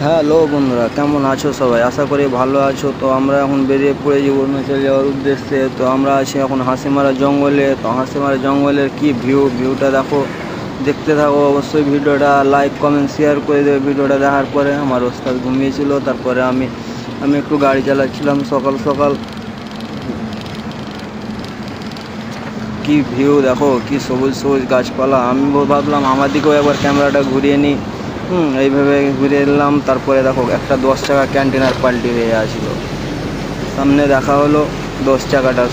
Hello বন্ধুরা, কেমন আছো সবাই? আশা করি ভালো আছো। তো আমরা এখন বেরিয়ে পড়েছি অরুণাচল যাওয়ার উদ্দেশ্যে। তো আমরা আছি এখন হাসিমারা জঙ্গলে। তো হাসিমারা জঙ্গলের কি ভিউটা দেখো, দেখতে থাকো অবশ্যই। ভিডিওটা লাইক কমেন্ট শেয়ার করে দেবে। ভিডিওটা দেখার পরে আমার ওস্তাদ ঘুমিয়েছিল, তারপরে আমি একটু গাড়ি চালাচ্ছিলাম সকাল সকাল। কি ভিউ দেখো, কি সবুজ সবুজ গাছপালা। আমি ভাবলাম আমার দিকেও একবার ক্যামেরাটা ঘুরিয়ে নিই। এইভাবে ঘুরে এলাম। তারপরে দেখো একটা 10 টাকা ক্যান্টিনার পাল্টি হয়ে আসলো। সামনে দেখা হলো 10 টাকাটার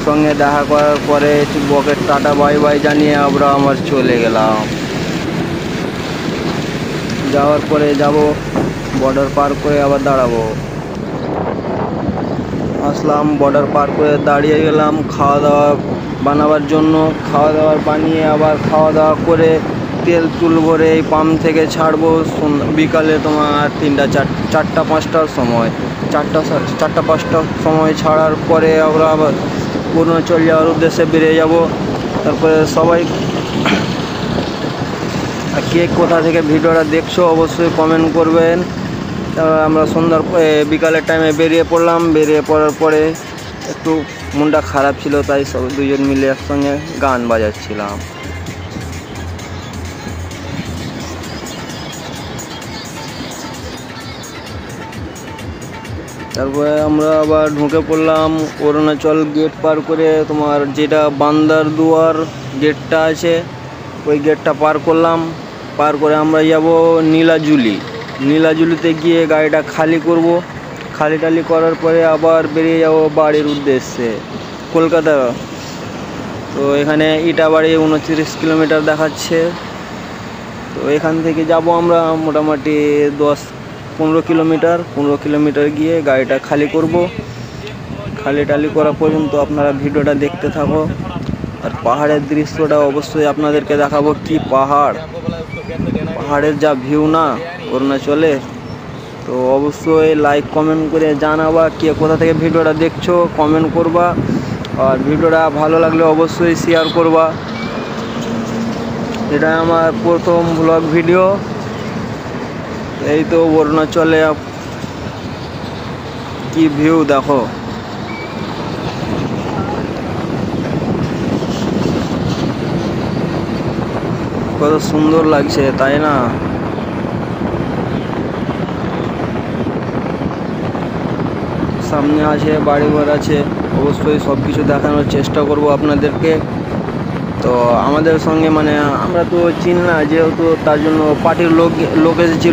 সঙ্গে দেখা করার পরে বকের টাটা বাই বাই জানিয়ে আমরা আমার চলে গেলাম। যাওয়ার পরে যাব বর্ডার পার করে আবার দাঁড়াবো। আসলাম, বর্ডার পার করে দাঁড়িয়ে গেলাম খাওয়া দাওয়া বানাবার জন্য। খাওয়া দাওয়া বানিয়ে আবার খাওয়া দাওয়া করে তেল তুলবো রে, এই পাম্প থেকে ছাড়বো বিকালে তোমার 4টা-5টার সময়। 4টা-5টার সময় ছাড়ার পরে আমরা আবার অরুণাচল যাওয়ার উদ্দেশ্যে বেরিয়ে যাব। তারপরে সবাই কে কোথা থেকে ভিডিওটা দেখছো অবশ্যই কমেন্ট করবেন। আমরা বিকালের টাইমে বেরিয়ে পড়লাম। বেরিয়ে পড়ার পরে একটু মনটা খারাপ ছিল, তাই সব দুজন মিলে একসঙ্গে গান বাজাচ্ছিলাম। তারপরে আমরা আবার ঢুকে পড়লাম অরুণাচল গেট পার করে। তোমার যেটা বান্দার দুয়ার গেটটা আছে, ওই গেটটা পার করলাম। পার করে আমরা যাব নীলাজুলিতে গিয়ে গাড়িটা খালি করব। খালি করার পরে আবার বেরিয়ে যাব বাড়ির উদ্দেশ্যে, কলকাতা। তো এখানে ইটাবাড়ি 29 কিলোমিটার দেখাচ্ছে। তো এখান থেকে যাব আমরা মোটামুটি 15 কিলোমিটার গিয়ে গাড়িটা খালি করব। খালি করা পর্যন্ত আপনারা ভিডিওটা দেখতে থাকো। আর পাহাড়ের দৃশ্যটা অবশ্যই আপনাদেরকে দেখাবো। কি পাহাড়ের যা ভিউ না অরুণাচলে। তো অবশ্যই লাইক কমেন্ট করে জানাবা কে কোথা থেকে ভিডিওটা দেখছো, কমেন্ট করবা। আর ভিডিওটা ভালো লাগলে অবশ্যই শেয়ার করবা। এটা আমার প্রথম ব্লগ ভিডিও। এই তো অরুণাচলে কি ভিউ দেখো, কত সুন্দর লাগছে তাই না? সামনে আছে বাড়িঘর আছে, অবশ্যই সব কিছু দেখানোর চেষ্টা করব আপনাদেরকে। তো আমাদের সঙ্গে মানে আমরা তো চিনি না যেহেতু, তার জন্য পার্টির লোক এসেছিল।